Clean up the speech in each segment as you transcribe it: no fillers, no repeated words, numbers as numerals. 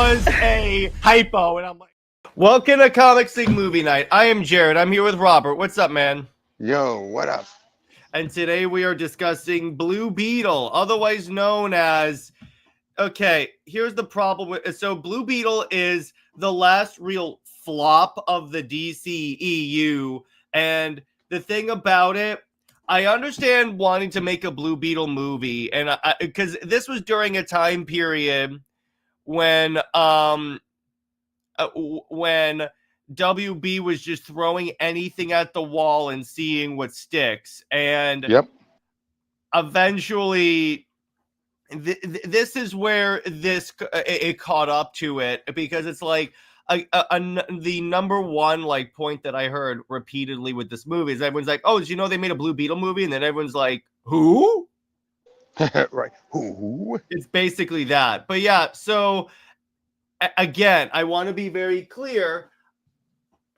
was a hypo, and I'm like, welcome to Comics League Movie Night. I am Jared. I'm here with Robert. What's up, man? Yo, what up? And today we are discussing Blue Beetle, otherwise known as... Okay, here's the problem with... So Blue Beetle is the last real flop of the DCEU, and the thing about it, I understand wanting to make a Blue Beetle movie, and because this was during a time period when WB was just throwing anything at the wall and seeing what sticks, and eventually this is where it caught up to it, because it's like the number one like point that I heard repeatedly with this movie is everyone's like, oh, did you know they made a Blue Beetle movie? And then everyone's like, who? Right. Who? It's basically that. But yeah, so again, I want to be very clear.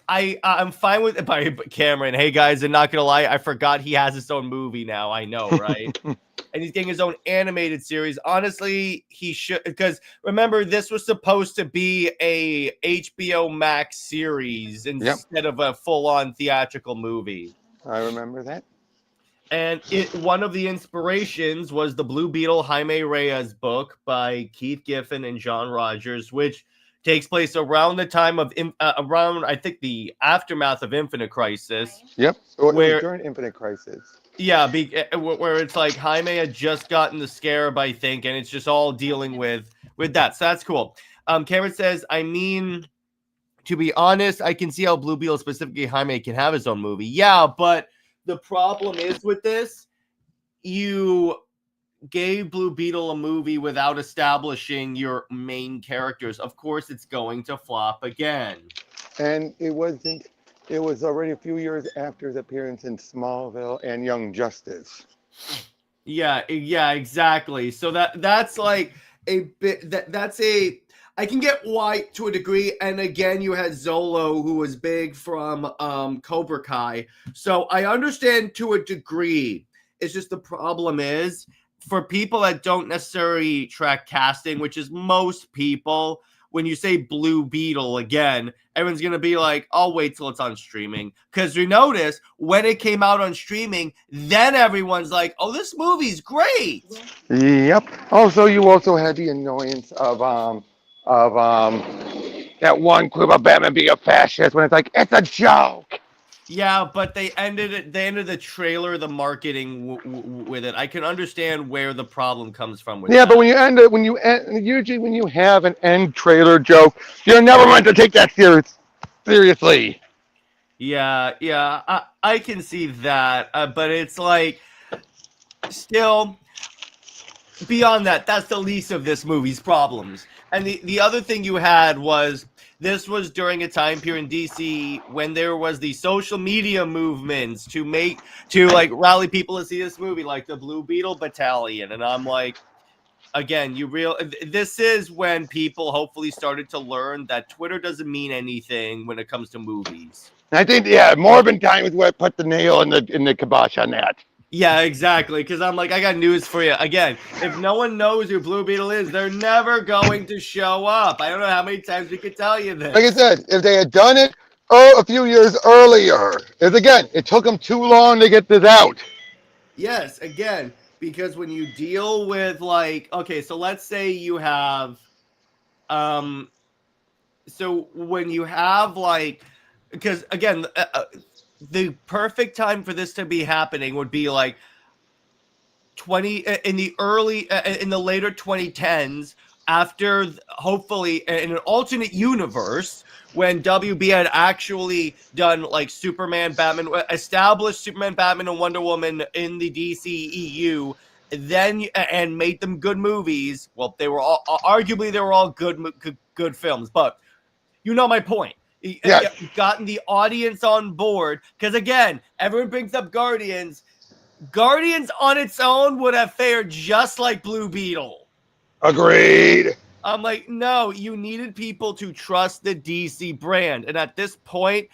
I'm fine with it by Cameron. Hey guys, I'm not gonna lie, I forgot he has his own movie now. I know, right? And he's getting his own animated series. Honestly, he should, because remember, this was supposed to be a HBO Max series instead of a full-on theatrical movie. I remember that. And one of the inspirations was the Blue Beetle Jaime Reyes book by Keith Giffen and John Rogers, which takes place around the time of I think the aftermath of Infinite Crisis. Yep. So during Infinite Crisis. Yeah, where it's like Jaime had just gotten the Scarab, I think, and it's just all dealing with that. So that's cool. Cameron says, I mean, to be honest, I can see how Blue Beetle, specifically Jaime, can have his own movie. Yeah, but the problem is with this, you gave Blue Beetle a movie without establishing your main characters. Of course, it's going to flop again. And it was already a few years after his appearance in Smallville and Young Justice. Yeah, exactly. So that's like a bit I can get why to a degree. And again, you had Zolo, who was big from Cobra Kai. So I understand to a degree. It's just the problem is, for people that don't necessarily track casting, which is most people, when you say Blue Beetle again, everyone's going to be like, I'll wait till it's on streaming. Because you notice, when it came out on streaming, then everyone's like, oh, this movie's great. Yep. Also, you also had the annoyance of that one clip of Batman being a fascist when it's like, it's a joke. Yeah, but they ended the trailer, the marketing with it. I can understand where the problem comes from with that. But usually when you have an end trailer joke, you're never meant to take that seriously. Yeah, I can see that, but it's like, still, beyond that, that's the least of this movie's problems. And the other thing you had was, this was during a time period in DC when there was the social media movements to rally people to see this movie, like the Blue Beetle Battalion. And I'm like, again, this is when people hopefully started to learn that Twitter doesn't mean anything when it comes to movies. I think, Morbin Time is what put the nail in the kibosh on that. Yeah, exactly. Because I'm like, I got news for you. Again, if no one knows who Blue Beetle is, they're never going to show up. I don't know how many times we could tell you this. Like I said, if they had done it a few years earlier, it took them too long to get this out. Yes, again, because when you deal with okay, so let's say you have, so when you have because again, the perfect time for this to be happening would be in the later 2010s, after, hopefully, in an alternate universe, when WB had actually done Superman, Batman, established Superman, Batman, and Wonder Woman in the DCEU, and made them good movies. Well, they were all good films, but you know my point. Yes. Gotten the audience on board, because again, everyone brings up Guardians. Guardians on its own would have fared just like Blue Beetle. Agreed. I'm like, no, you needed people to trust the DC brand, and at this point,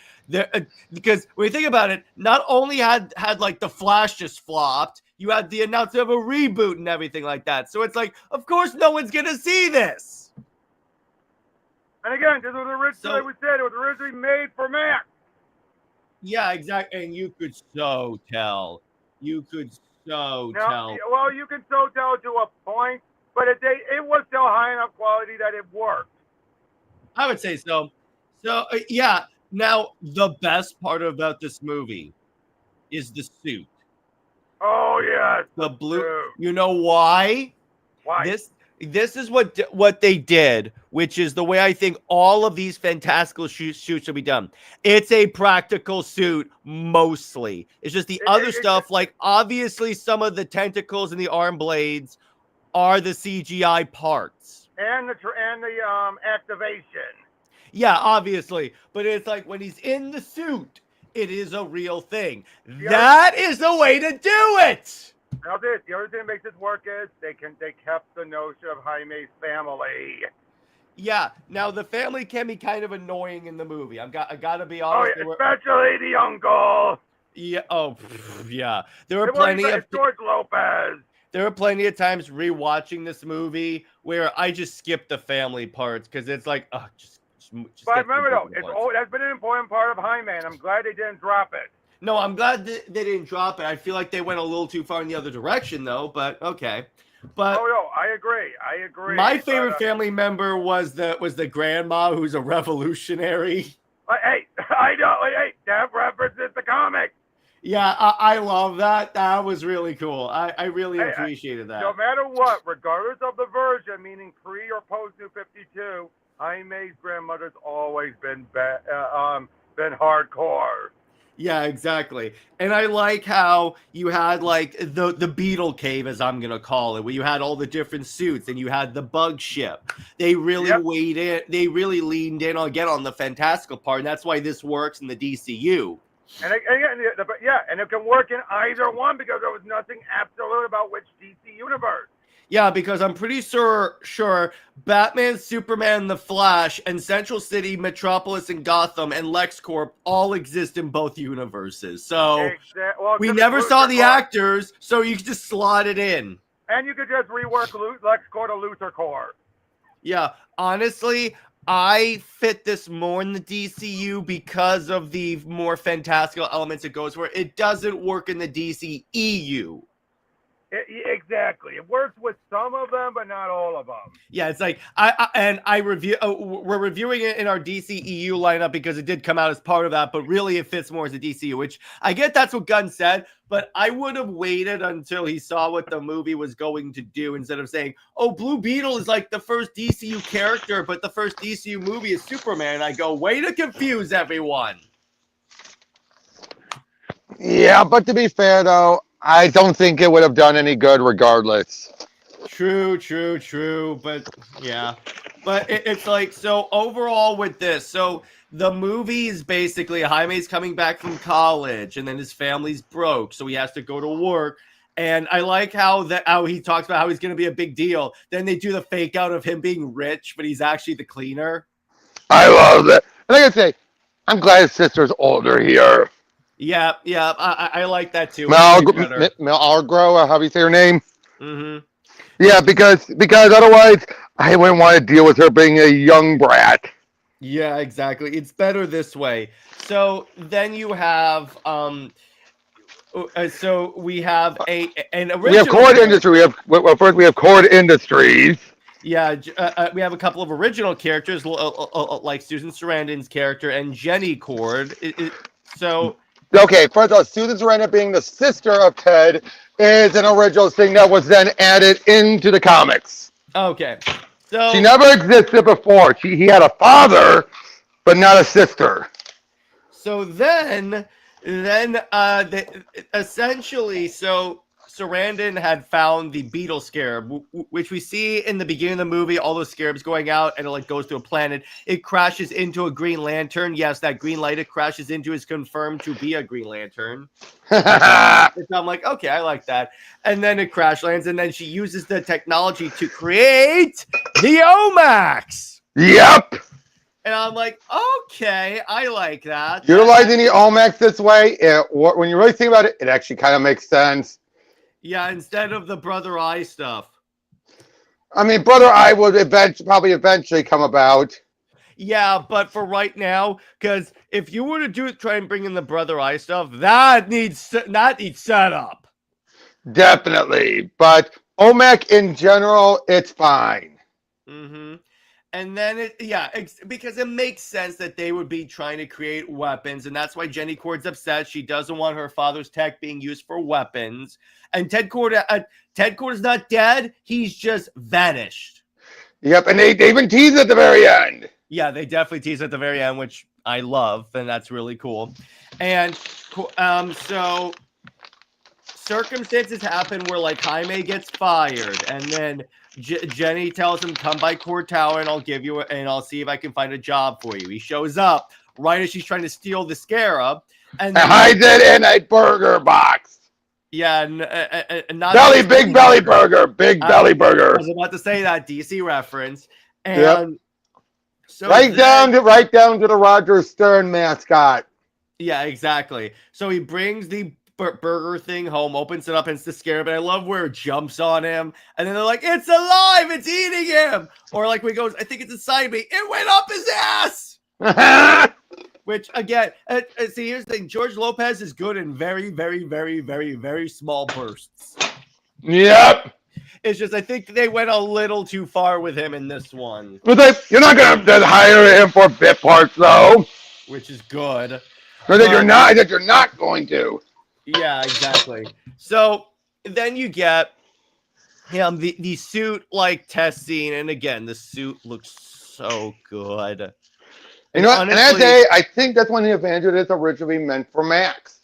because when you think about it, not only had the Flash just flopped, you had the announcement of a reboot and everything like that. So it's like, of course, no one's gonna see this. And again, this was originally, we said, it was originally made for Max. Yeah, exactly. And you could so tell. You could so tell. Well, you can so tell to a point, but it was still high enough quality that it worked. I would say so. So, yeah. Now, the best part about this movie is the suit. Oh, yes. The blue. Suit. You know why? Why? This is what they did, which is the way I think all of these fantastical shoots should be done. It's a practical suit mostly. It's just the other stuff, like obviously some of the tentacles and the arm blades are the CGI parts. And the activation. Yeah, obviously. But it's like when he's in the suit, it is a real thing. Yeah. That is the way to do it. Now the other thing that makes this work is they kept the notion of Jaime's family. Yeah. Now the family can be kind of annoying in the movie. I gotta be honest. Oh, yeah, especially the uncle. Yeah. Oh, yeah. There were plenty of George Lopez. There were plenty of times rewatching this movie where I just skipped the family parts because it's like, oh, just but remember though, that's been an important part of Jaime, and I'm glad they didn't drop it. No, I'm glad they didn't drop it. I feel like they went a little too far in the other direction, though. But okay. But oh no, I agree. My favorite family member was the grandma, who's a revolutionary. Hey, I know. Hey, that references the comic. Yeah, I love that. That was really cool. I really appreciated that. No matter what, regardless of the version, meaning pre or post New 52, Jaime's grandmother's always been hardcore. Yeah, exactly. And I like how you had like the Beetle cave, as I'm gonna call it, where you had all the different suits and you had the bug ship. They really weighed in. They really leaned in on the fantastical part, and that's why this works in the DCU. And it can work in either one because there was nothing absolute about which DC universe. Yeah, because I'm pretty sure Batman, Superman, The Flash, and Central City, Metropolis, and Gotham, and LexCorp all exist in both universes. So we never saw the actors, so you can just slot it in. And you could just rework LexCorp to Luthor Corps. Yeah, honestly, I fit this more in the DCU because of the more fantastical elements it goes for. It doesn't work in the DCEU. Exactly. It works with some of them, but not all of them. Yeah, it's like we're reviewing it in our DCEU lineup because it did come out as part of that, but really it fits more as a DCU, which I get that's what Gunn said, but I would have waited until he saw what the movie was going to do instead of saying, oh, Blue Beetle is like the first DCU character, but the first DCU movie is Superman. And I go, way to confuse everyone. Yeah, but to be fair, though, I don't think it would have done any good regardless. True. But yeah. But it's like, so overall with this, so the movie is basically Jaime's coming back from college and then his family's broke. So he has to go to work. And I like how he talks about how he's going to be a big deal. Then they do the fake out of him being rich, but he's actually the cleaner. I love that. And I gotta say, I'm glad his sister's older here. Yeah, I like that too. Malgro, how do you say her name? Mm-hmm. Yeah, because otherwise I wouldn't want to deal with her being a young brat. Yeah, exactly. It's better this way. So then you have so we have an original. We have Cord Industry. First we have Cord Industries. Yeah, we have a couple of original characters like Susan Sarandon's character and Jenny Cord. Okay, first of all, Susan Sarandon being the sister of Ted is an original thing that was then added into the comics. Okay, so she never existed before. He had a father, but not a sister. So then essentially, so Sarandon had found the Beetle Scarab, which we see in the beginning of the movie, all those scarabs going out, and it like goes to a planet. It crashes into a Green Lantern. Yes, that green light it crashes into is confirmed to be a Green Lantern. I'm like, okay, I like that. And then it crash lands, and then she uses the technology to create the Omax. Yep. And I'm like, okay, I like that. Utilizing the Omax this way, when you really think about it, it actually kind of makes sense. Yeah, instead of the Brother Eye stuff. I mean, Brother Eye would probably eventually come about. Yeah, but for right now, because if you were to try and bring in the Brother Eye stuff, that needs setup. Definitely. But OMAC in general, it's fine. Mm-hmm. And then because it makes sense that they would be trying to create weapons, and that's why Jenny Cord's upset. She doesn't want her father's tech being used for weapons. And Ted Cord is not dead; he's just vanished. Yep, and they even tease at the very end. Yeah, they definitely tease at the very end, which I love, and that's really cool. And so circumstances happen where like Jaime gets fired, and then Jenny tells him, "Come by Court Tower, and I'll see if I can find a job for you." He shows up right as she's trying to steal the Scarab, and hides it in a burger box. Yeah, not big belly burger. I was about to say that DC reference, and yep. So right down to the Roger Stern mascot. Yeah, exactly. So he brings the burger thing home, opens it up, and it's the Scarab. And I love where it jumps on him, and then they're like, "It's alive! It's eating him!" Or like we goes, "I think it's inside me. It went up his ass." Which again, see, here's the thing: George Lopez is good in very, very, very, very, very small bursts. Yep. It's just I think they went a little too far with him in this one. But you're not gonna hire him for bit parts though, which is good. That you're not going to. Yeah, exactly. So then you get the suit like test scene, and again, the suit looks so good. You know, honestly, and I think that's when the Avenger is originally meant for Max.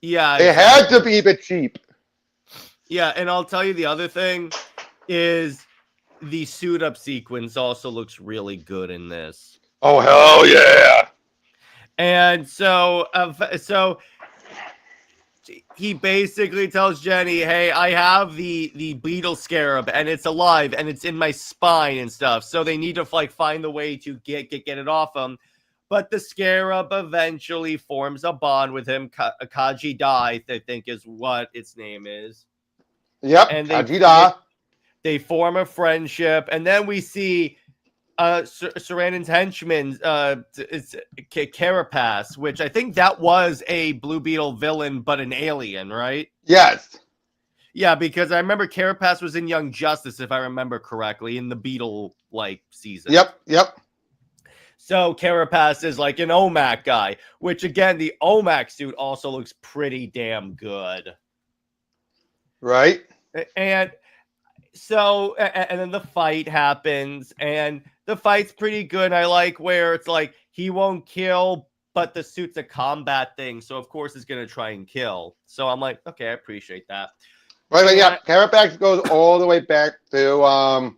Yeah, it had to be a bit cheap. Yeah, and I'll tell you the other thing is the suit up sequence also looks really good in this. Oh hell yeah! And so he basically tells Jenny, "Hey, I have the Beetle Scarab, and it's alive, and it's in my spine and stuff. So they need to like find the way to get it off him." But the Scarab eventually forms a bond with him. Kaji Dai, I think, is what its name is. Yep, and Kaji Dai. They form a friendship, and then we see Sarandon's henchman, it's Carapace, which I think that was a Blue Beetle villain, but an alien, right? Yes. Yeah, because I remember Carapace was in Young Justice, if I remember correctly, in the Beetle season. Yep. So Carapace is like an OMAC guy, which again, the OMAC suit also looks pretty damn good. Right. And so, and then the fight happens, and the fight's pretty good. I like where it's like he won't kill, but the suit's a combat thing, so of course it's gonna try and kill. So I'm like, okay, I appreciate that. Right, yeah. Carapace goes all the way back to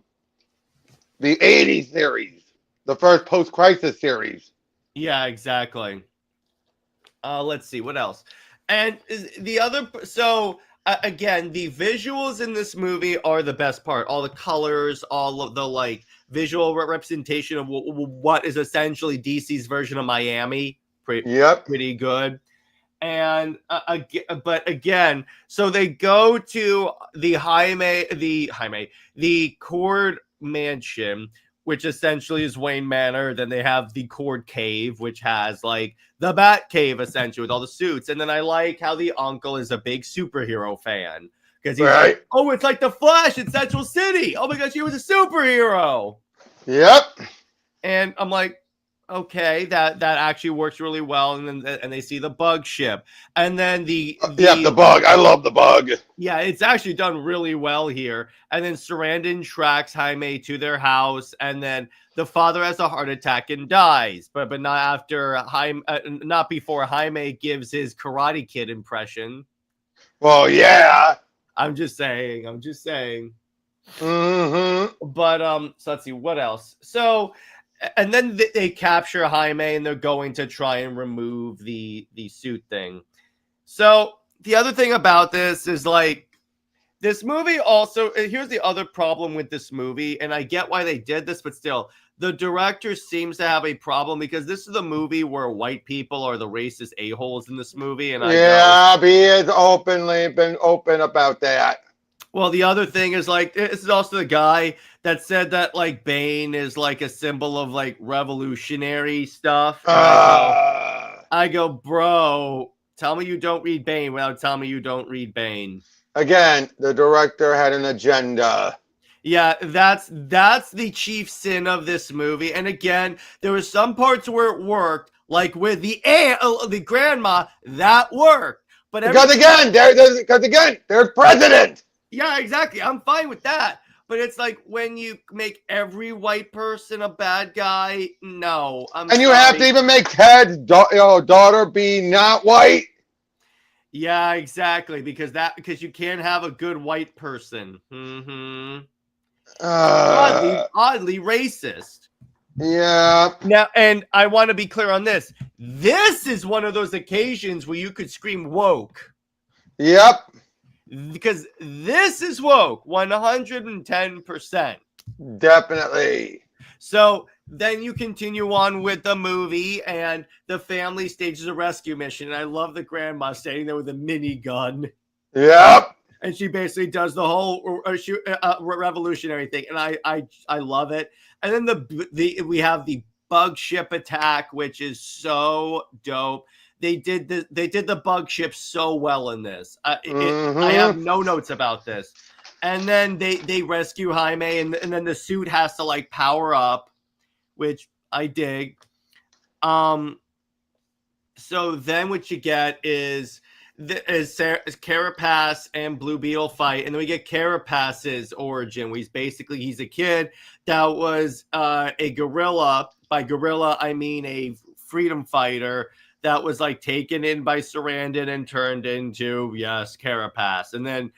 the '80s series, the first post-crisis series. Yeah, exactly. Let's see what else, and the other. So again, the visuals in this movie are the best part. All the colors, all of the visual representation of what is essentially DC's version of Miami. Pretty good. And but again, so they go to the Cord Mansion, which essentially is Wayne Manor. Then they have the Cord Cave, which has the Bat Cave essentially with all the suits. And then I like how the uncle is a big superhero fan because he's like, "Oh, it's like the Flash in Central City. Oh my gosh, he was a superhero." Yep. And I'm like, okay, that actually works really well. And then they see the bug ship, and then the bug. I love the bug. Yeah, it's actually done really well here. And then Sarandon tracks Jaime to their house, and then the father has a heart attack and dies, but not after not before Jaime gives his Karate Kid impression. Well, yeah. I'm just saying. Mm-hmm. But so let's see what else. So. And then they capture Jaime, and they're going to try and remove the suit thing. So the other thing about this is this movie also, here's the other problem with this movie, and I get why they did this, but still, the director seems to have a problem because this is the movie where white people are the racist a-holes in this movie. And he has openly been open about that. Well, the other thing is like this is also the guy that said that like Bane is like a symbol of like revolutionary stuff. And I go, bro, tell me you don't read Bane without telling me you don't read Bane. Again, the director had an agenda. Yeah, that's the chief sin of this movie. And again, there were some parts where it worked, like with the grandma, that worked. But Because again, there's president. yeah, exactly. I'm fine with that. But it's like when you make every white person a bad guy, no. And you have to even make Ted's daughter be not white. Yeah, exactly. Because you can't have a good white person. Oddly racist. Yeah. Now, and I want to be clear on this. This is one of those occasions where you could scream woke. Yep. Because this is woke 110%. Definitely. So then you continue on with the movie, and the family stages a rescue mission. And I love the grandma standing there with a minigun. Yep. And she basically does the whole revolutionary thing, and I love it. And then we have the bug ship attack, which is so dope. They did the bug ship so well in this. I have no notes about this. And then they rescue Jaime, and then the suit has to like power up, which I dig. So then what you get is Carapace and Blue Beetle fight, and then we get Carapace's origin. He's a kid that was a guerrilla. By guerrilla, I mean a freedom fighter that was like taken in by Sarandon and turned into Carapace. And then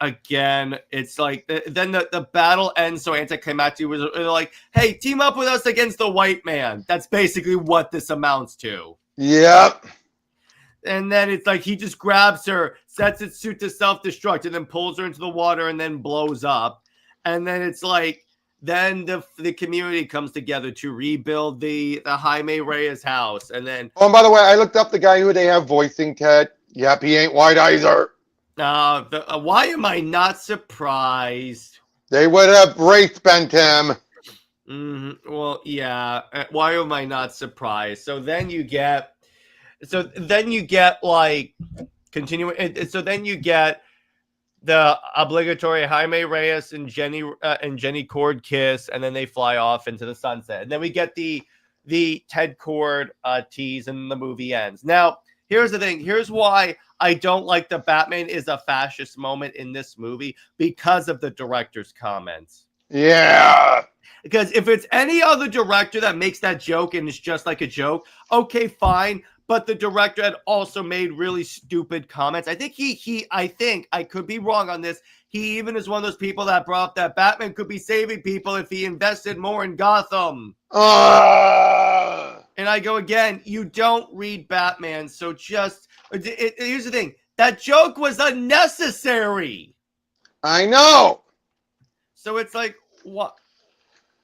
again, it's like then the battle ends so anticlimactic. Was like, hey, team up with us against the white man. That's basically what this amounts to. Yep. And then it's like he just grabs her, sets its suit to self-destruct, and then pulls her into the water and then blows up. And then it's like, then the community comes together to rebuild the Jaime Reyes house. And then... Oh, and by the way, I looked up the guy who they have voicing Ted. Yep, he ain't white either. Why am I not surprised? They would have race bent him. Well, yeah. Why am I not surprised? So then you get like continuing. So then you get the obligatory Jaime Reyes and Jenny Cord kiss, and then they fly off into the sunset. And then we get the Ted Cord tease, and the movie ends. Now, here's the thing. Here's why I don't like the Batman is a fascist moment in this movie, because of the director's comments. Yeah. Because if it's any other director that makes that joke and it's just like a joke, okay, fine. But the director had also made really stupid comments. I think I think I could be wrong on this. He even is one of those people that brought up that Batman could be saving people if he invested more in Gotham. And I go again, you don't read Batman, so just here's the thing. That joke was unnecessary. I know. So it's like, what?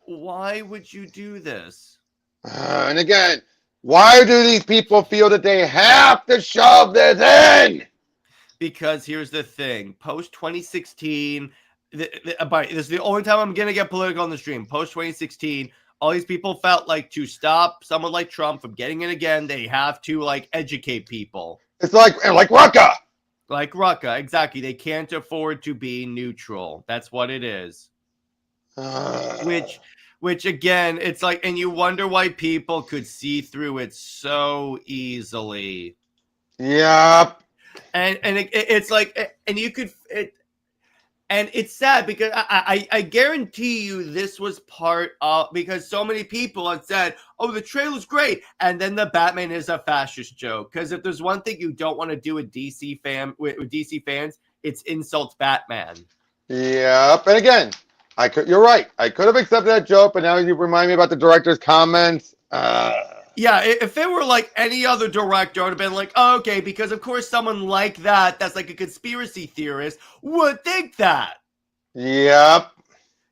Why would you do this? And again, why do these people feel that they have to shove this in? Because here's the thing. Post 2016, this is the only time I'm going to get political on the stream. Post 2016, all these people felt like to stop someone like Trump from getting in again, they have to like educate people. It's like Rucka. Like Rucka, exactly. They can't afford to be neutral. That's what it is. Which again, it's like, and you wonder why people could see through it so easily. Yep. And it's like, and you could, and it's sad because I guarantee you this was part of, because so many people had said, oh, the trailer's great. And then the Batman is a fascist joke. Because if there's one thing you don't want to do with DC fans, it's insult Batman. Yep. And again, you're right. I could have accepted that joke, but now you remind me about the director's comments. Yeah, if it were like any other director, I would have been like, oh, okay, because of course someone like that's like a conspiracy theorist, would think that. Yep.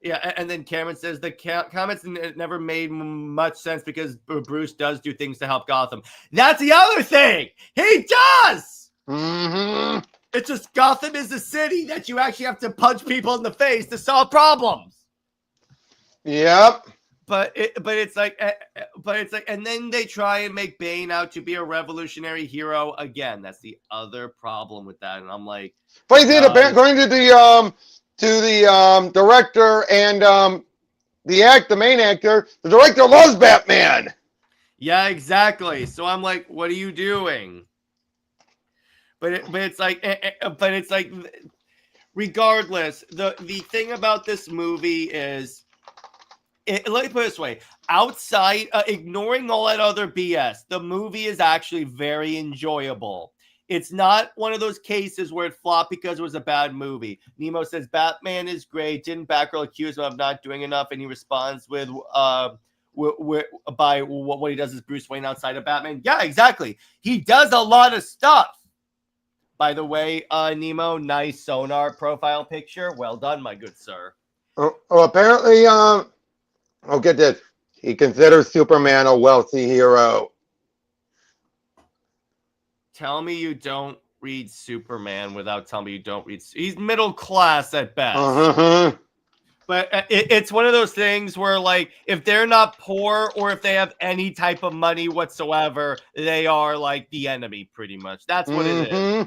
Yeah, and then Cameron says the comments never made much sense because Bruce does do things to help Gotham. That's the other thing. He does! Mm-hmm. It's just Gotham is a city that you actually have to punch people in the face to solve problems. Yep. But it's like, and then they try and make Bane out to be a revolutionary hero again. That's the other problem with that, and I'm like, but he did according to the director and the main actor. The director loves Batman. Yeah, exactly. So I'm like, what are you doing? But it's like, regardless, the thing about this movie is, let me put it this way: outside, ignoring all that other BS, the movie is actually very enjoyable. It's not one of those cases where it flopped because it was a bad movie. Nemo says Batman is great. Didn't Batgirl accuse him of not doing enough, and he responds with by what he does is Bruce Wayne outside of Batman. Yeah, exactly. He does a lot of stuff. By the way, Nemo, nice sonar profile picture. Well done, my good sir. Oh, apparently, get this. He considers Superman a wealthy hero. Tell me you don't read Superman without telling me you don't read. He's middle class at best. But it's one of those things where, like, if they're not poor or if they have any type of money whatsoever, they are like the enemy, pretty much. That's what it is.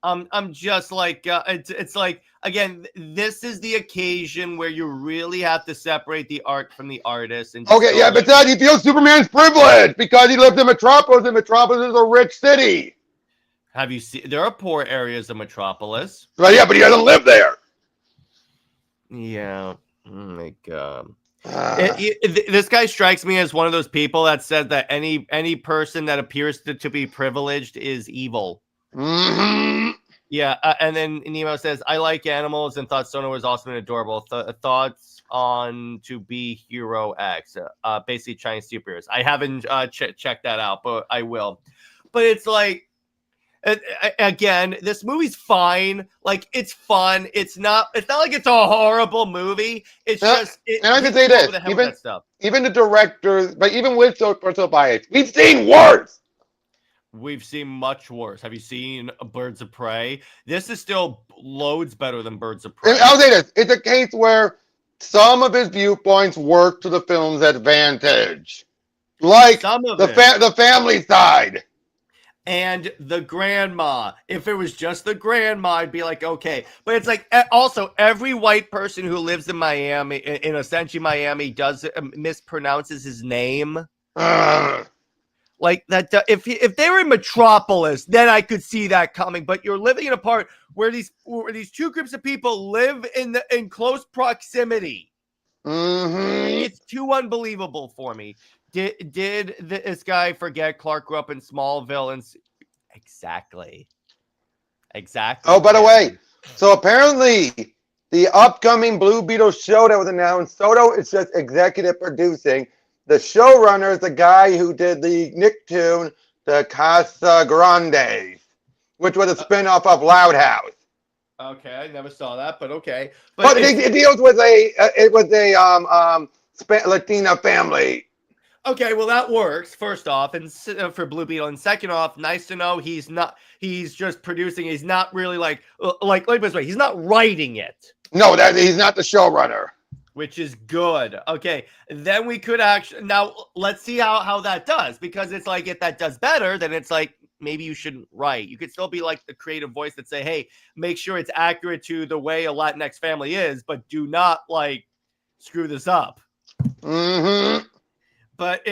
I'm just like, it's like, again, this is the occasion where you really have to separate the art from the artist. And okay, yeah, but he feels Superman's privilege because he lives in Metropolis, and Metropolis is a rich city. Have you seen? There are poor areas of Metropolis. Well, yeah, but he doesn't live there. Yeah. Oh my God. This guy strikes me as one of those people that said that any person that appears to be privileged is evil. Yeah, and then Nemo says, I like animals and thought Sono was awesome and adorable. Thoughts on to be Hero X, basically Chinese superheroes. I haven't checked that out, but I will. But it's like, again, this movie's fine. Like, it's fun. It's not like it's a horrible movie. It's just. And I can say this, even the directors, but even with so bias, we've seen worse. We've seen much worse. Have you seen Birds of Prey? This is still loads better than Birds of Prey. I'll say this. It's a case where some of his viewpoints work to the film's advantage. Like the family side. And the grandma. If it was just the grandma, I'd be like, okay. But it's like, also, every white person who lives in Miami, in essentially Miami, does mispronounces his name. Like that, if they were in Metropolis, then I could see that coming. But you're living in a part where these two groups of people live in close proximity. It's too unbelievable for me. Did this guy forget Clark grew up in Smallville? And exactly. Oh, by the way, so apparently the upcoming Blue Beetle show that was announced, Soto is just executive producing. The showrunner is the guy who did the Nicktoon, the Casa Grande, which was a spinoff of Loud House. Okay, I never saw that, but okay. But it deals with a Latina family. Okay, well that works. First off, and for Blue Beetle, and second off, nice to know he's just producing. He's not really like let me put it this way, he's not writing it. No, he's not the showrunner. Which is good. Okay, then we could actually now let's see how that does, because it's like if that does better, then it's like maybe you shouldn't write. You could still be like the creative voice that say, hey, make sure it's accurate to the way a Latinx family is, but do not like screw this up. But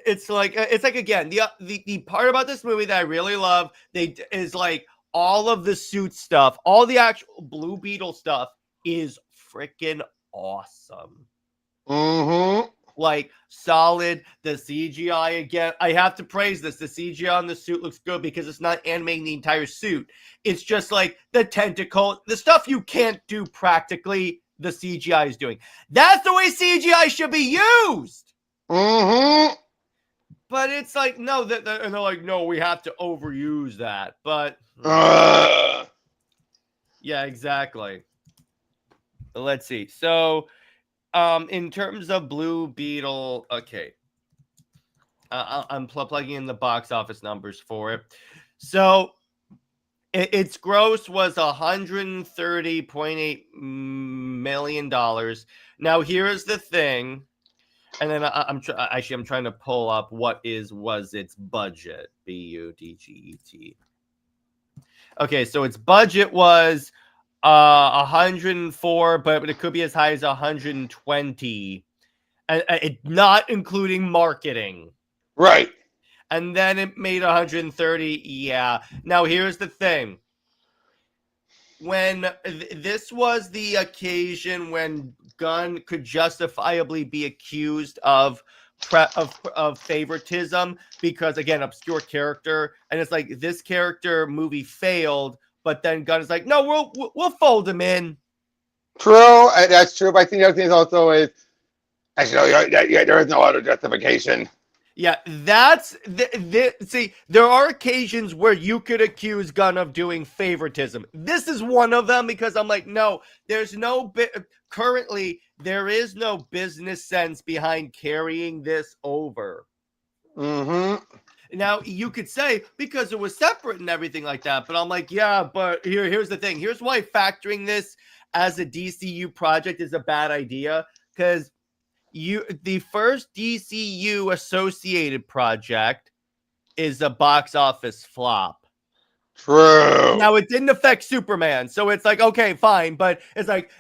it's like again, the part about this movie that I really love is like all of the suit stuff, all the actual Blue Beetle stuff is freaking awesome. Like solid. The CGI again, I have to praise this. The CGI on the suit looks good because it's not animating the entire suit. It's just like the tentacle, the stuff you can't do practically, the CGI is doing. That's the way CGI should be used. But it's like, no, and they're like, no, we have to overuse that. But yeah, exactly. Let's see. So, in terms of Blue Beetle, okay. I'm plugging in the box office numbers for it. So, Its gross was $130.8 million. Now, here's the thing. And then I'm trying to pull up was its budget. BUDGET. Okay, so its budget was 104, but it could be as high as 120, and not including marketing. Right. And then it made 130. Yeah. Now here's the thing. When this was the occasion when Gunn could justifiably be accused of favoritism, because again, obscure character, and it's like this character movie failed, but then Gunn is like, no, we'll fold him in. True, that's true. But I think the other thing also is, actually, there is no other justification. Yeah, that's see, there are occasions where you could accuse Gunn of doing favoritism. This is one of them, because I'm like, no, currently there is no business sense behind carrying this over. Mm-hmm. Now, you could say because it was separate and everything like that, but I'm like, yeah, but here's the thing. Here's why factoring this as a DCU project is a bad idea, because the first DCU associated project is a box office flop. True. Now, it didn't affect Superman, so it's like, okay, fine, but it's like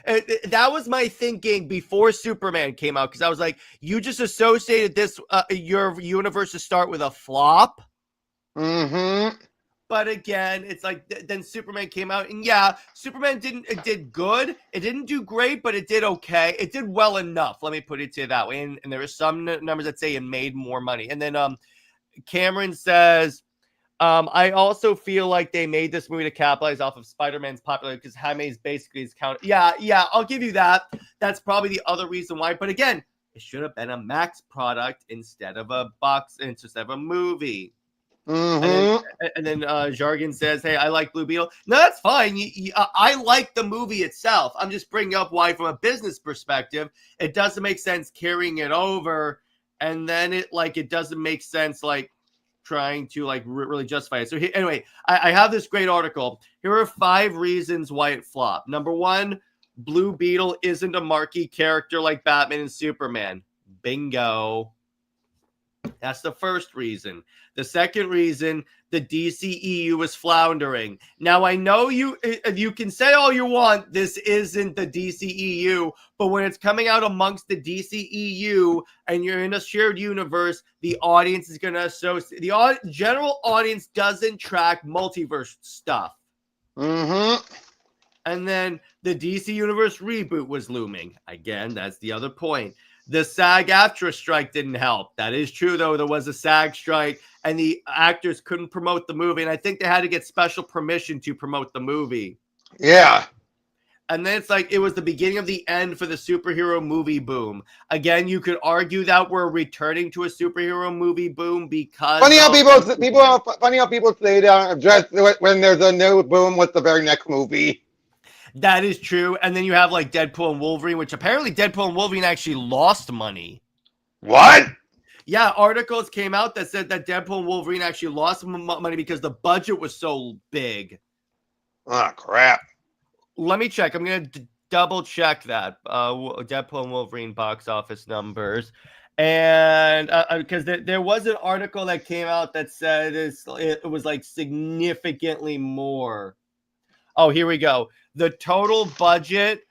that was my thinking before Superman came out, because I was like, you just associated this your universe to start with a flop. Mm-hmm. But again, it's like then Superman came out, and yeah, Superman did good. It didn't do great, but it did okay. It did well enough. Let me put it to you that way. And there are some numbers that say it made more money. And then Cameron says, I also feel like they made this movie to capitalize off of Spider-Man's popularity, because Jaime's basically his counter. Yeah, I'll give you that. That's probably the other reason why. But again, it should have been a Max product instead of a movie. Mm-hmm. And then Jargon says, hey, I like Blue Beetle. No, that's fine. I like the movie itself. I'm just bringing up why, from a business perspective, it doesn't make sense carrying it over. And then it doesn't make sense, like, trying to, like, really justify it. So anyway, I have this great article. Here are 5 reasons why it flopped. Number 1, Blue Beetle isn't a marquee character like Batman and Superman. Bingo. That's the first reason. The second reason, the DCEU was floundering. Now, I know you can say all you want, this isn't the DCEU, but when it's coming out amongst the DCEU and you're in a shared universe, the audience is going to associate. The general audience doesn't track multiverse stuff. Mm-hmm. And then the DC Universe reboot was looming. Again, that's the other point. The SAG-AFTRA strike didn't help. That is true, though. There was a SAG strike, and the actors couldn't promote the movie. And I think they had to get special permission to promote the movie. Yeah. And then it's like it was the beginning of the end for the superhero movie boom. Again, you could argue that we're returning to a superhero movie boom because funny how people say that just when there's a new boom with the very next movie. That is true. And then you have like Deadpool and Wolverine, which apparently Deadpool and Wolverine actually lost money. What? Yeah, articles came out that said that Deadpool and Wolverine actually lost money because the budget was so big. Oh, crap. Let me check. I'm going to double check that. Deadpool and Wolverine box office numbers. And because there was an article that came out that said it was like significantly more. Oh, here we go. The total budget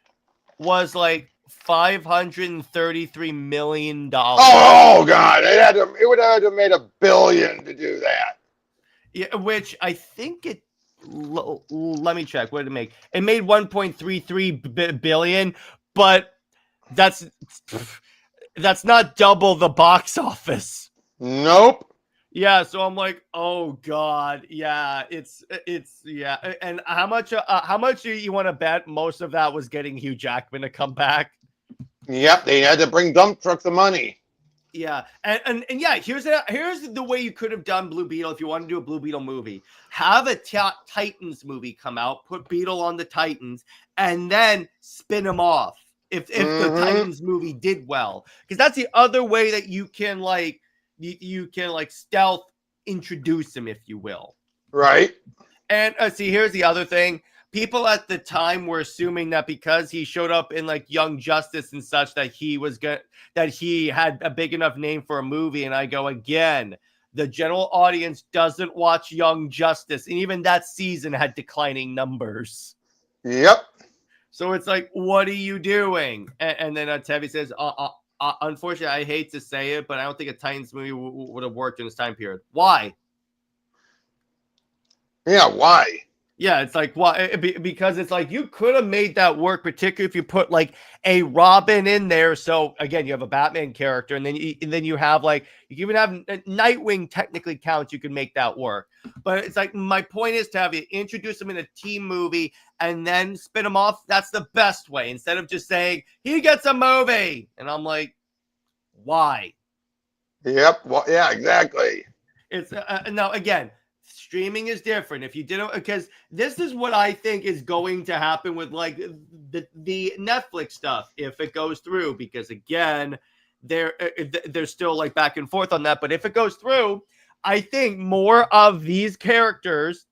was like $533 million. Oh God! It would have made $1 billion to do that. Yeah, which I think it. Let me check. What did it make? It made 1.33 billion, but that's not double the box office. Nope. Yeah, so I'm like, oh God, yeah, it's yeah. And how much do you want to bet most of that was getting Hugh Jackman to come back? Yep, they had to bring dump trucks of money. Yeah, and yeah, here's the way you could have done Blue Beetle if you want to do a Blue Beetle movie. Have a Titans movie come out, put Beetle on the Titans, and then spin him off if the Titans movie did well. Because that's the other way that you can you can stealth introduce him, if you will. Right. And see, here's the other thing. People at the time were assuming that because he showed up in like Young Justice and such that he was good, that he had a big enough name for a movie. And I go again, the general audience doesn't watch Young Justice, and even that season had declining numbers. Yep. So it's like, what are you doing? And then Tevi says, unfortunately, I hate to say it, but I don't think a Titans movie would have worked in this time period. Why? Yeah, why? Yeah, it's like, why? Because it's like you could have made that work, particularly if you put like a Robin in there. So again, you have a Batman character, and then you have like you can even have Nightwing technically counts. You can make that work, but it's like my point is to have you introduce them in a team movie and then spin them off. That's the best way instead of just saying he gets a movie, and I'm like, why? Yep. Well, yeah, exactly. It's now again. Streaming is different. If you didn't, because this is what I think is going to happen with like the Netflix stuff if it goes through. Because again, they're still like back and forth on that. But if it goes through, I think more of these characters,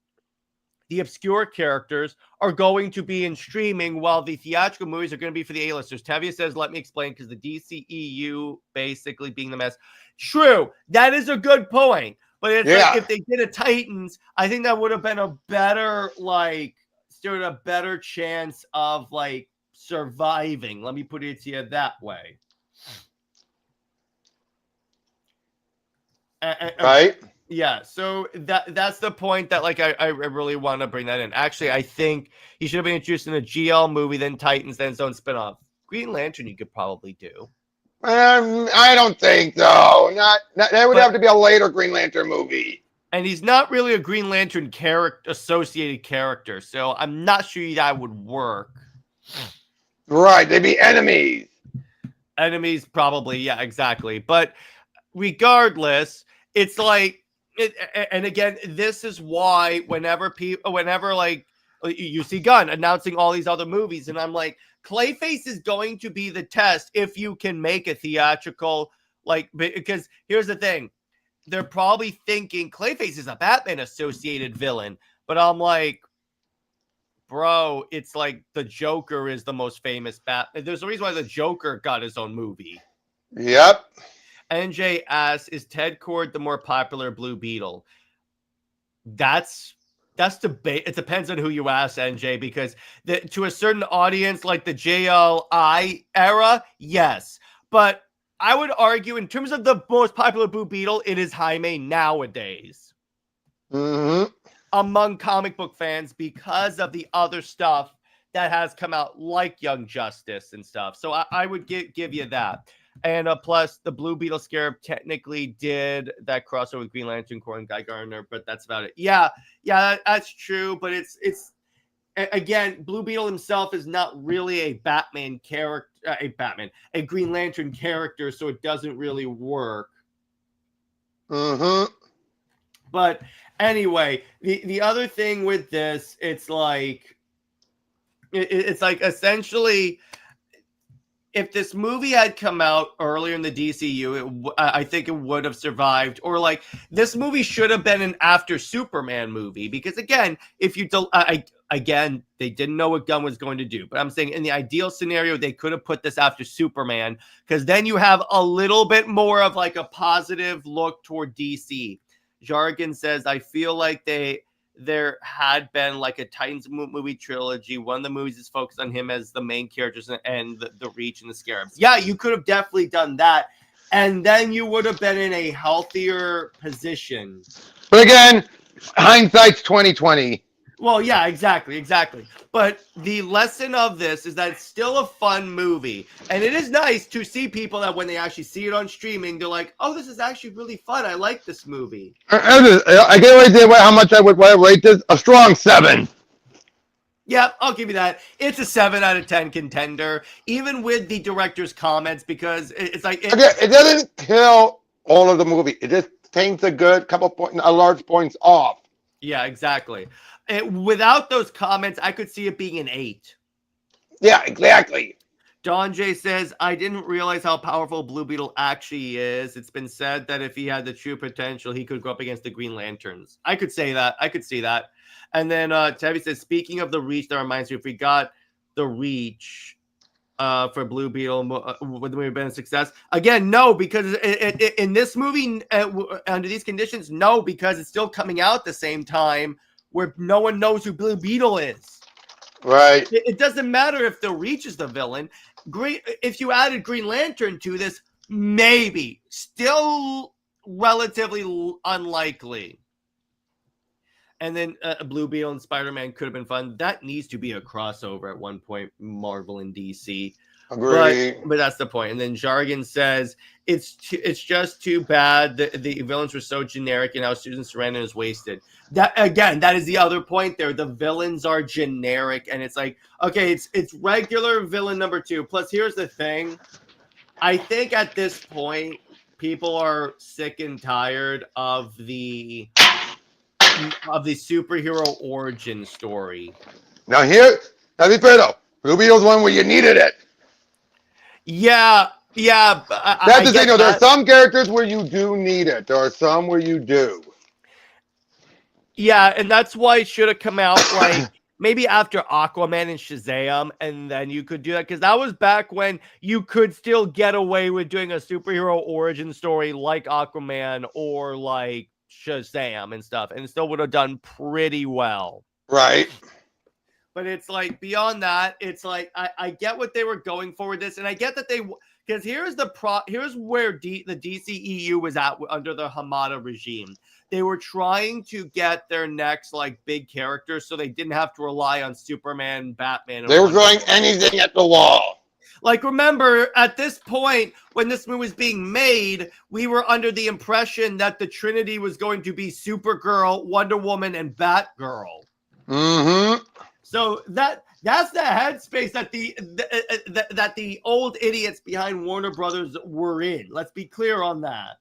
the obscure characters, are going to be in streaming, while the theatrical movies are going to be for the A-listers. Tevye says, "Let me explain," because the DCEU basically being the mess. True, that is a good point. But it's like if they did a Titans, I think that would have been a better, like, stood a better chance of like surviving. Let me put it to you that way. Right? Yeah. So that's the point that like I really want to bring that in. Actually, I think he should have been introduced in a GL movie, then Titans, then his own spinoff. Green Lantern, you could probably do. I don't think so. Not that would have to be a later Green Lantern movie. And he's not really a Green Lantern associated character, so I'm not sure that would work. Right, they'd be enemies. Enemies, probably, yeah, exactly. But regardless, it's like, and again, this is why whenever like you see Gunn announcing all these other movies, and I'm like, Clayface is going to be the test if you can make a theatrical, like, because here's the thing. They're probably thinking Clayface is a Batman associated villain, but I'm like, bro, it's like the Joker is the most famous Batman. There's a reason why the Joker got his own movie. Yep. NJ asks, is Ted Kord the more popular Blue Beetle? That's debate. It depends on who you ask, NJ, because to a certain audience, like the JLI era, yes. But I would argue in terms of the most popular Blue Beetle, it is Jaime nowadays. Mm-hmm. Among comic book fans because of the other stuff that has come out like Young Justice and stuff. So I would give you that. And plus, the Blue Beetle Scarab technically did that crossover with Green Lantern Corps and Guy Gardner, but that's about it. Yeah, that's true. But it's again, Blue Beetle himself is not really a Batman character, a Green Lantern character, so it doesn't really work. Mm-hmm. But anyway, the other thing with this, it's like essentially, if this movie had come out earlier in the DCU, I think it would have survived. Or like this movie should have been an after Superman movie, because again, if you again, they didn't know what Gunn was going to do, but I'm saying in the ideal scenario, they could have put this after Superman, because then you have a little bit more of like a positive look toward DC. Jargon says, I feel like there had been like a Titans movie trilogy. One of the movies is focused on him as the main characters and the Reach and the Scarabs. Yeah, you could have definitely done that. And then you would have been in a healthier position. But again, hindsight's 2020. Well, yeah, exactly. But the lesson of this is that it's still a fun movie. And it is nice to see people that when they actually see it on streaming, they're like, oh, this is actually really fun. I like this movie. I can't wait to how much I would rate this. A strong 7. Yeah, I'll give you that. It's a 7 out of 10 contender, even with the director's comments, because it's like... It doesn't kill all of the movie. It just takes a large points off. Yeah, exactly. Without those comments, I could see it being an 8. Yeah, exactly. Don J says, I didn't realize how powerful Blue Beetle actually is. It's been said that if he had the true potential, he could go up against the Green Lanterns. I could say that. I could see that. And then Tabby says, speaking of the Reach, that reminds me, if we got the Reach for Blue Beetle, would the movie have been a success? Again, no, because in this movie, under these conditions, no, because it's still coming out at the same time where no one knows who Blue Beetle is. Right. It doesn't matter if the Reach is the villain. If you added Green Lantern to this, maybe. Still relatively unlikely. And then Blue Beetle and Spider-Man could have been fun. That needs to be a crossover at one point, Marvel and DC. Agree. But that's the point. And then Jargon says, it's just too bad the villains were so generic and how Susan Sarandon is wasted. That again, that is the other point there. The villains are generic, and it's like, okay, it's regular villain number 2. Plus, here's the thing. I think at this point, people are sick and tired of the superhero origin story. Now be fair though. Blue Beetle's one where you needed it. Yeah. That's the thing. There are some characters where you do need it. There are some where you do. Yeah, and that's why it should have come out like maybe after Aquaman and Shazam, and then you could do that, because that was back when you could still get away with doing a superhero origin story like Aquaman or like Shazam and stuff, and it still would have done pretty well. Right. But it's like beyond that, it's like I get what they were going for with this, and I get that because here's where the DCEU was at under the Hamada regime. They were trying to get their next like big characters, so they didn't have to rely on Superman, Batman. They were throwing anything at the wall. Like, remember, at this point, when this movie was being made, we were under the impression that the Trinity was going to be Supergirl, Wonder Woman, and Batgirl. Mm-hmm. So that's the headspace that the old idiots behind Warner Brothers were in. Let's be clear on that.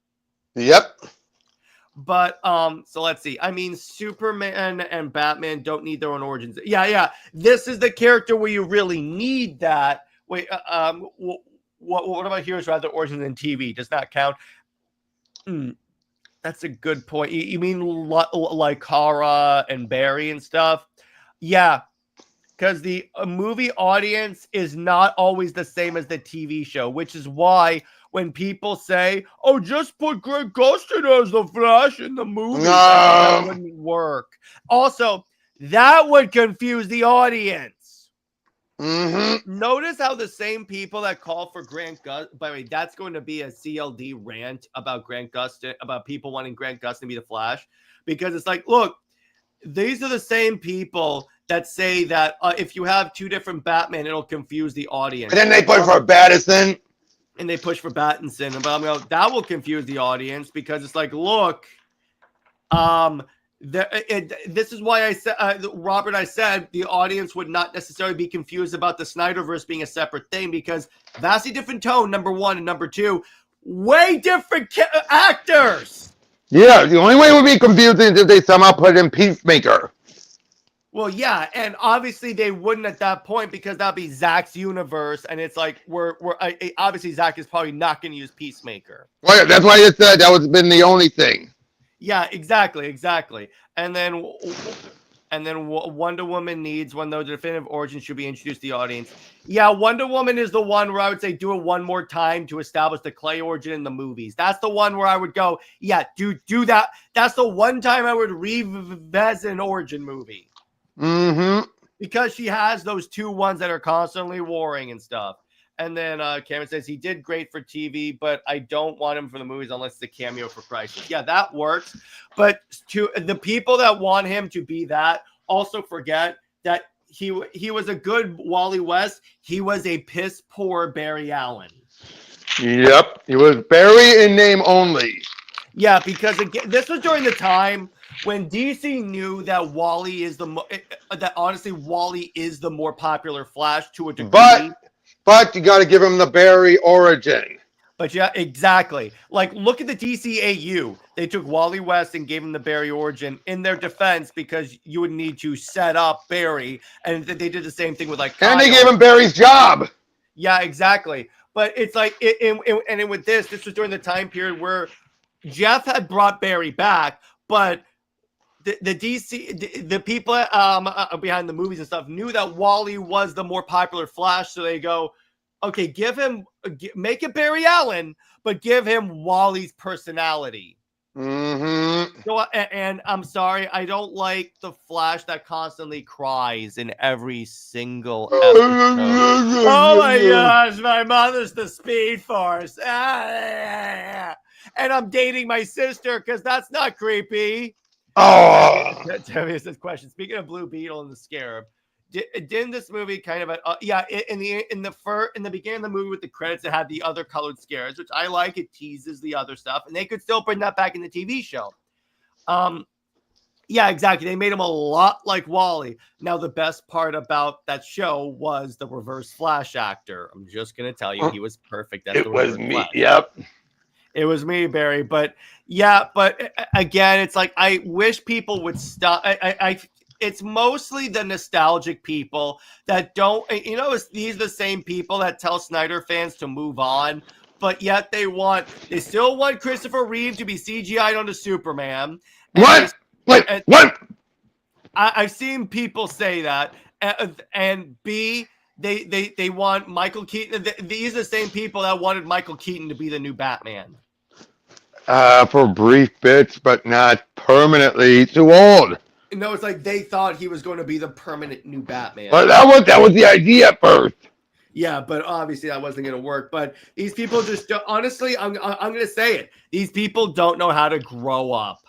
Yep. But so let's see. I mean, Superman and Batman don't need their own origins. Yeah. This is the character where you really need that. Wait, what about Heroes Rather Origins in TV? Does that count? That's a good point. You mean like Kara and Barry and stuff? Yeah, because the movie audience is not always the same as the TV show, which is why when people say, "Oh, just put Greg Gustin as the Flash in the movie," that wouldn't work. Also, that would confuse the audience. Mm-hmm. Notice how the same people that call for Grant Gustin, by the way, that's going to be a CLD rant about Grant Gustin, about people wanting Grant Gustin to be the Flash, because it's like, look, these are the same people that say that if you have two different Batman, it'll confuse the audience. And then they push for Battison. And they push for Pattinson, but I'm going, that will confuse the audience, because it's like, look, this is why I said, Robert, I said the audience would not necessarily be confused about the Snyderverse being a separate thing, because vastly different tone, number one, and number two, way different actors. Yeah, the only way it would be confusing is if they somehow put in Peacemaker. Well, yeah, and obviously they wouldn't at that point, because that'd be Zach's universe, and it's like we're obviously Zach is probably not going to use Peacemaker. Well, that's why I said that was been the only thing. Yeah, exactly. And then Wonder Woman needs one, though the definitive origin should be introduced to the audience. Yeah, Wonder Woman is the one where I would say do it one more time to establish the Clay origin in the movies. That's the one where I would go, yeah, do that. That's the one time I would revisit an origin movie. Mm-hmm. Because she has those two ones that are constantly warring and stuff. And then Cameron says he did great for TV, but I don't want him for the movies unless it's a cameo for Crisis. Yeah, that works. But to the people that want him to be that also forget that he was a good Wally West. He was a piss poor Barry Allen. Yep, he was Barry in name only. Yeah, because again, this was during the time when DC knew that Wally is that honestly Wally is the more popular Flash to a degree. But you got to give him the Barry origin. But yeah, exactly. Like, look at the DCEU. They took Wally West and gave him the Barry origin in their defense, because you would need to set up Barry, and they did the same thing with like Kyle. And they gave him Barry's job. Yeah, exactly. But it's like, with this was during the time period where Jeff had brought Barry back, but the people behind the movies and stuff knew that Wally was the more popular Flash, so they go, okay, make it Barry Allen, but give him Wally's personality. Mm-hmm. So, and I'm sorry, I don't like the Flash that constantly cries in every single episode. Oh my gosh, my mother's the Speed Force. And I'm dating my sister because that's not creepy. Oh, Tevye says question. Speaking of Blue Beetle and the Scarab, didn't this movie kind of in the beginning of the movie with the credits, it had the other colored scarabs, which I like. It teases the other stuff, and they could still bring that back in the TV show. Yeah, exactly. They made him a lot like Wally. Now, the best part about that show was the Reverse Flash actor. I'm just gonna tell you, he was perfect. It was me. Flash. Yep. It was me, Barry. But yeah, but again, it's like I wish people would stop. It's mostly the nostalgic people that don't. These are the same people that tell Snyder fans to move on, but yet they still want Christopher Reeve to be CGI'd onto Superman. What? What? I've seen people say that, and B, they want Michael Keaton. These are the same people that wanted Michael Keaton to be the new Batman. For brief bits, but not permanently. Too old. No, it's like they thought he was going to be the permanent new Batman. Well, that was the idea at first. Yeah, but obviously that wasn't going to work. But these people just honestly, I'm going to say it. These people don't know how to grow up.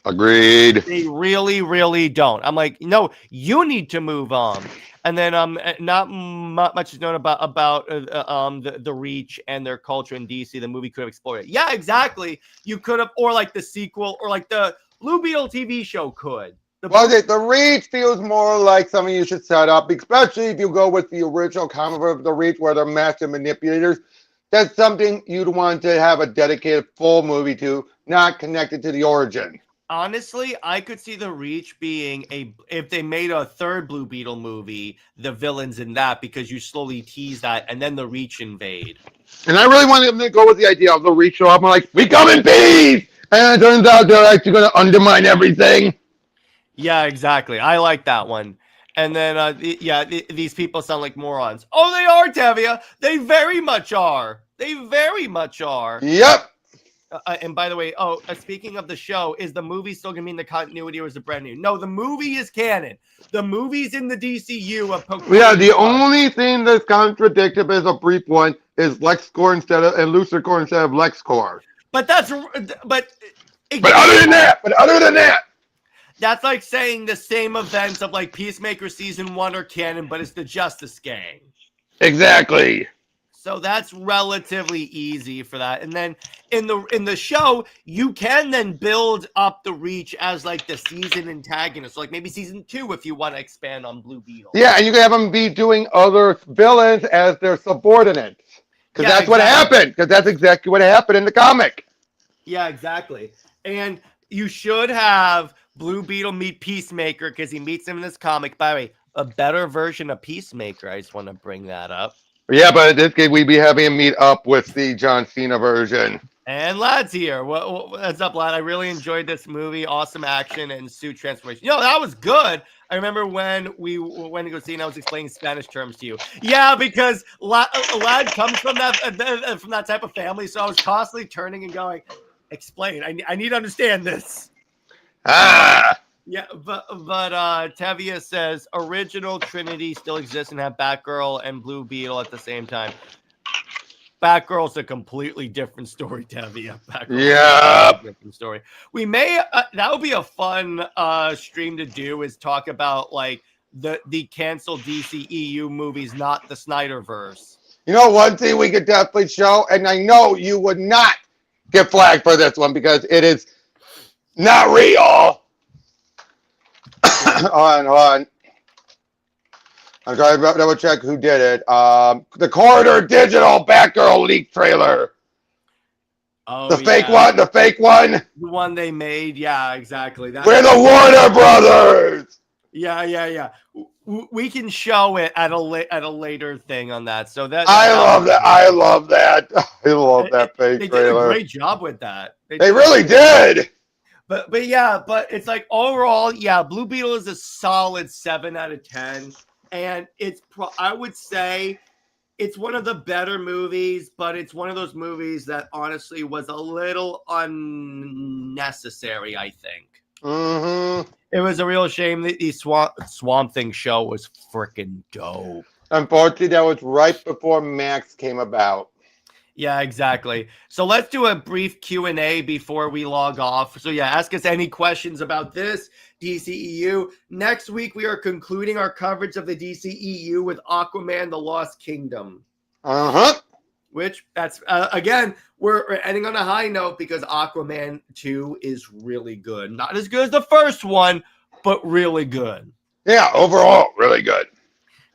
Agreed. They really, really don't. I'm like, no, you need to move on. And then not much is known about the Reach and their culture in DC. The movie could have explored it. Yeah, exactly. You could have, or like the sequel, or like the Blue Beetle TV show could. The Reach feels more like something you should set up, especially if you go with the original comic of the Reach, where they're master manipulators. That's something you'd want to have a dedicated full movie to, not connected to the origin. Honestly, I could see the Reach being if they made a third Blue Beetle movie, the villains in that, because you slowly tease that, and then the Reach invade. And I really wanted them to go with the idea of the Reach show up. I'm like, we come in peace! And it turns out they're actually going to undermine everything. Yeah, exactly. I like that one. And then, these people sound like morons. Oh, they are, Tevye. They very much are. They very much are. Yep. And by the way, speaking of the show, is the movie still going to be in the continuity, or is it brand new? No, the movie is canon. The movie's in the DCU of Pokemon. Yeah, the only thing that's contradictive as a brief one is LexCorp and LucidCorp instead of LexCorp. But other than that, that's like saying the same events of like Peacemaker season 1 are canon, but it's the Justice Gang. Exactly. So that's relatively easy for that. And then in the show, you can then build up the Reach as like the season antagonist. So like maybe season 2 if you want to expand on Blue Beetle. Yeah, and you can have them be doing other villains as their subordinates. Because that's what happened. Because that's exactly what happened in the comic. Yeah, exactly. And you should have Blue Beetle meet Peacemaker, because he meets him in this comic. By the way, a better version of Peacemaker. I just want to bring that up. Yeah, but in this case, we'd be having him meet up with the John Cena version. And Lad's here. What's up, Lad? I really enjoyed this movie. Awesome action and suit transformation. That was good. I remember when we went to go see, and I was explaining Spanish terms to you. Yeah, because Lad comes from that type of family, so I was constantly turning and going, explain. I need to understand this. Yeah, but Tevye says original Trinity still exists and have Batgirl and Blue Beetle at the same time. Batgirl's a completely different story, Tevye. Yeah, different story. We may that would be a fun stream to do, is talk about like the canceled DCEU movies, not the Snyderverse. One thing we could definitely show, and I know you would not get flagged for this one because it is not real. Hold on. I'm trying to double check who did it. The Corridor Digital Batgirl leak trailer. Oh, the fake one. The one they made. Yeah, exactly. We're the Warner Brothers. Yeah. we can show it at a later thing on that. So I love that. I love that. I love that fake they trailer. did a great job with that. They really did. But it's like overall, yeah, Blue Beetle is a solid 7 out of 10, and I would say it's one of the better movies, but it's one of those movies that honestly was a little unnecessary, I think. Mm-hmm. It was a real shame that the Swamp Thing show was freaking dope. Unfortunately, that was right before Max came about. Yeah, exactly. So let's do a brief Q&A before we log off. So yeah, ask us any questions about this DCEU. Next week, we are concluding our coverage of the DCEU with Aquaman, The Lost Kingdom. Uh-huh. Which, that's, again, we're ending on a high note because Aquaman 2 is really good. Not as good as the first one, but really good. Yeah, overall, really good.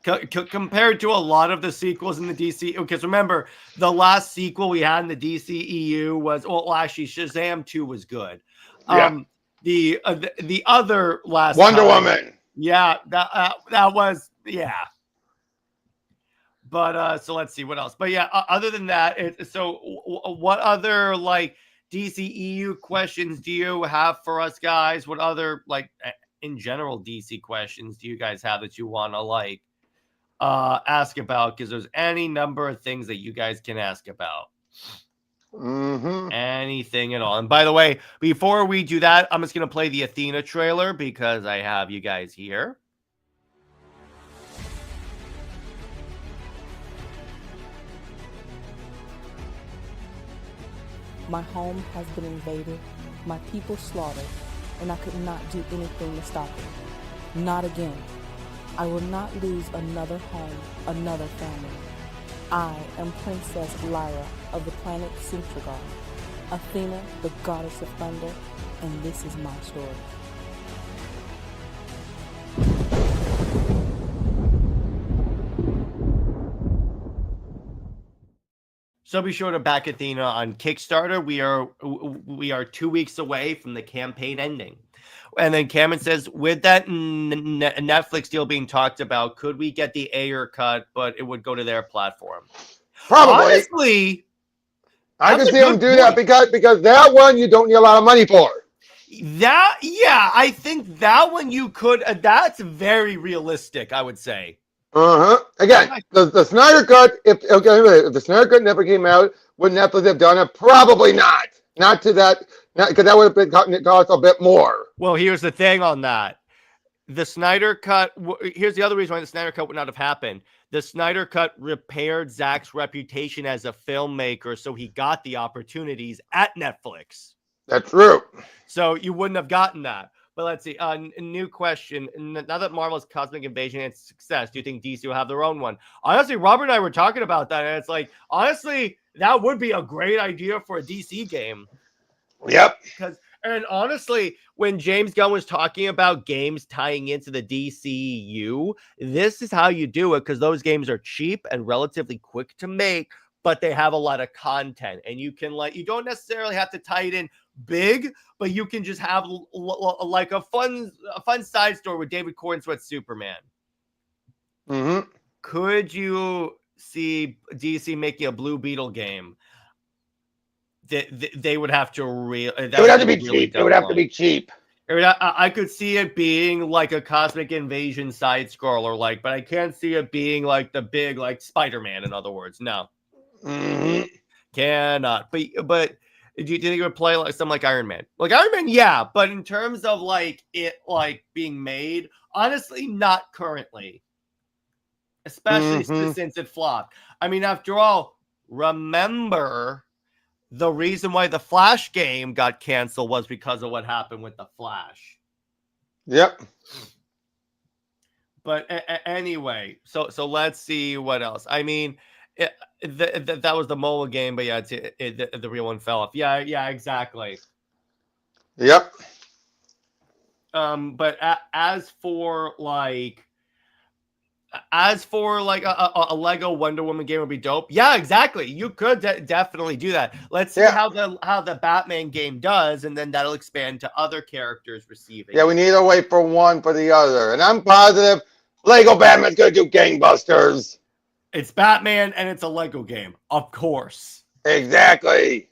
Compared to a lot of the sequels in the DC, because remember, the last sequel we had in the DCEU was, well, actually, Shazam 2 was good. Yeah. The other last Wonder time, Woman. Yeah, that was, yeah. But so let's see what else. But yeah, other than that, so what other like DCEU questions do you have for us guys? What other like in general DC questions do you guys have that you want to like ask about? Because there's any number of things that you guys can ask about. Mm-hmm. Anything at all. And by the way, before we do that, I'm just gonna play the Athena trailer because I have you guys here. My home has been invaded, my people slaughtered, and I could not do anything to stop it. Not again. I will not lose another home, another family. I am Princess Lyra of the planet Sintragar, Athena, the goddess of thunder, and this is my story. So be sure to back Athena on Kickstarter. We are 2 weeks away from the campaign ending. And then Cameron says, with that Netflix deal being talked about, could we get the Ayer cut, but it would go to their platform? Probably. Honestly, I can see them do that because that one you don't need a lot of money for. I think that one you could. That's very realistic, I would say. Again, the Snyder Cut, if the Snyder Cut never came out, would Netflix have done it? Probably not. Not to that, because that would have cost a bit more. Well, here's the thing on that. The Snyder Cut, here's the other reason why the Snyder Cut would not have happened. The Snyder Cut repaired Zack's reputation as a filmmaker, so he got the opportunities at Netflix. That's true. So you wouldn't have gotten that. But let's see. A new question. Now that Marvel's Cosmic Invasion had success, do you think DC will have their own one? Honestly, Robert and I were talking about that, and it's like, honestly, that would be a great idea for a DC game. Yep. And honestly, when James Gunn was talking about games tying into the DCEU, this is how you do it, because those games are cheap and relatively quick to make, but they have a lot of content, and you can you don't necessarily have to tie it in big, but you can just have like a fun side story with David Cornsweet's Superman. Mm-hmm. Could you see DC making a Blue Beetle game? They would have to it would have to be cheap. It would have to be cheap. I could see it being like a Cosmic Invasion side scroller, but I can't see it being like the big Spider-Man. In other words, no. Mm-hmm. Cannot. But do you think it would play like something like Iron Man? Like Iron Man, yeah. But in terms of it being made, honestly, not currently. Especially since it flopped. I mean, after all, remember the reason why the Flash game got canceled was because of what happened with the Flash. Yep. But anyway, so let's see what else. I mean, that was the mobile game, but yeah, the real one fell off. Yeah, exactly. Yep. But as for a Lego Wonder Woman game would be dope. Yeah, exactly. You could definitely do that. Let's see how the Batman game does, and then that'll expand to other characters receiving. Yeah, we need to wait for one for the other. And I'm positive Lego Batman's gonna do gangbusters. It's Batman and it's a Lego game, of course. Exactly.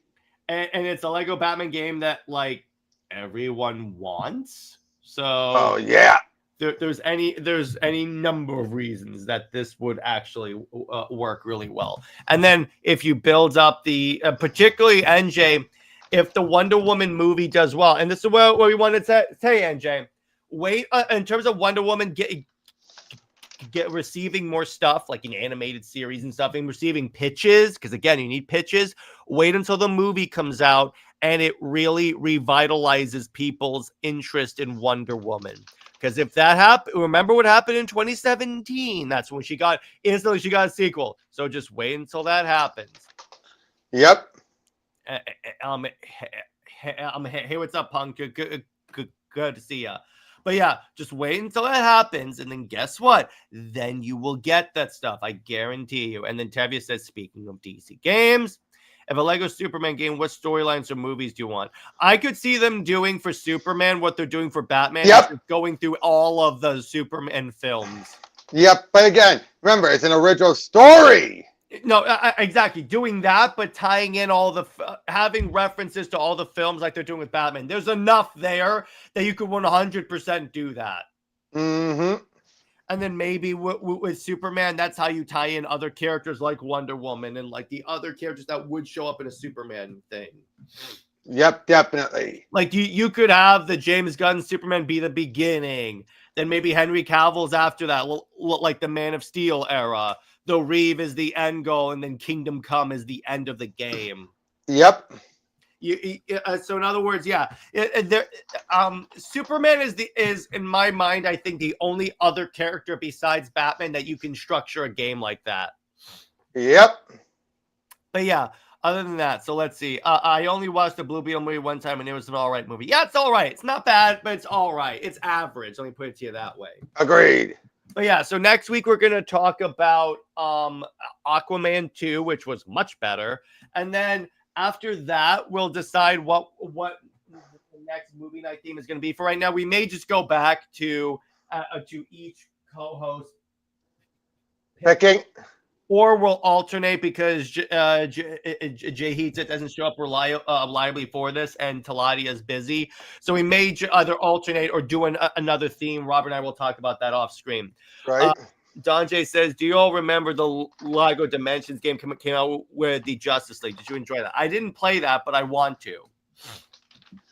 And it's a Lego Batman game that like everyone wants. So Oh yeah. There's any number of reasons that this would actually work really well. And then if you build up the particularly NJ, if the Wonder Woman movie does well, and this is what we wanted to say, NJ, wait in terms of Wonder Woman get receiving more stuff like an animated series and stuff, and receiving pitches, because again, you need pitches. Wait until the movie comes out and it really revitalizes people's interest in Wonder Woman. Because if that happened, remember what happened in 2017? That's when she got a sequel. So just wait until that happens. Yep. Hey, what's up, Punk? Good to see ya. But yeah, just wait until that happens, and then guess what? Then you will get that stuff. I guarantee you. And then Tevye says, speaking of DC games, if a Lego Superman game, what storylines or movies do you want? I could see them doing for Superman what they're doing for Batman. Yep. Going through all of the Superman films. Yep. But again, remember, it's an original story. No, exactly. Doing that, but tying in all the having references to all the films like they're doing with Batman. There's enough there that you could 100% do that. Mm-hmm. And then maybe with Superman, that's how you tie in other characters like Wonder Woman and like the other characters that would show up in a Superman thing. Yep, definitely. Like you could have the James Gunn Superman be the beginning. Then maybe Henry Cavill's after that, like the Man of Steel era. Though Reeve is the end goal, and then Kingdom Come is the end of the game. Yep. So in other words, yeah, Superman is in my mind, I think the only other character besides Batman that you can structure a game like that. Yep. But yeah, other than that, so let's see. I only watched the Blue Beetle movie one time, and it was an all right movie. Yeah, it's all right. It's not bad, but it's all right. It's average. Let me put it to you that way. Agreed. But yeah, so next week we're going to talk about Aquaman 2, which was much better. And then after that, we'll decide what the next movie night theme is going to be. For right now, we may just go back to each co-host picking. Or we'll alternate because JJheat doesn't show up reliably for this, and Teladia is busy. So we may either alternate or do another theme. Robert and I will talk about that off screen. Right. Don J says, do you all remember the Lego Dimensions game came out with the Justice League? Did you enjoy that? I didn't play that, but I want to.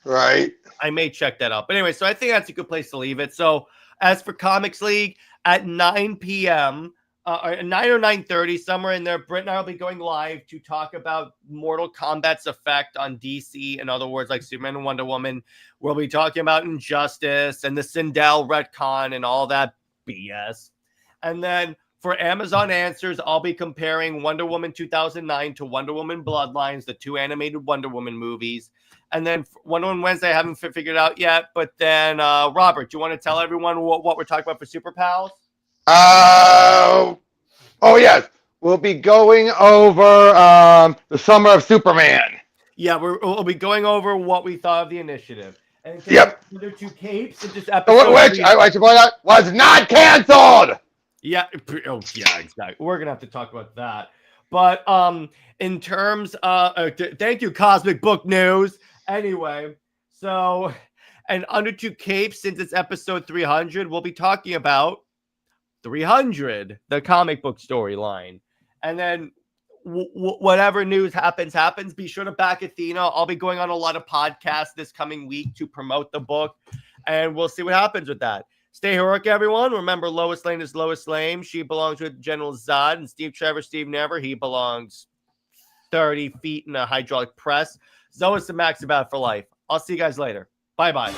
Right. I may check that out. But anyway, so I think that's a good place to leave it. So as for Comics League, at 9 p.m., 9 or 9:30, somewhere in there, Britt and I will be going live to talk about Mortal Kombat's effect on DC. In other words, like Superman and Wonder Woman. We'll be talking about Injustice and the Sindel retcon and all that BS. And then for Amazon Answers, I'll be comparing Wonder Woman 2009 to Wonder Woman Bloodlines, the two animated Wonder Woman movies. And then Wonder Woman Wednesday, I haven't figured out yet. But then, Robert, do you want to tell everyone what we're talking about for Super Pals? Oh yes, we'll be going over the Summer of Superman. Yeah, we'll be going over what we thought of the initiative. And yep. There 2 capes in this episode. Which I should point out was not canceled. Yeah. Oh, yeah. Exactly. We're gonna have to talk about that. But in terms of thank you, Cosmic Book News. Anyway, so and under 2 capes, since it's episode 300, we'll be talking about 300, the comic book storyline. And then whatever news happens. Be sure to back Athena. I'll be going on a lot of podcasts this coming week to promote the book, and we'll see what happens with that. Stay heroic, everyone. Remember, Lois Lane is Lois Lane. She belongs with General Zod, and Steve Trevor, Steve Never. He belongs 30 feet in a hydraulic press. Zoe is the max about for life. I'll see you guys later. Bye-bye.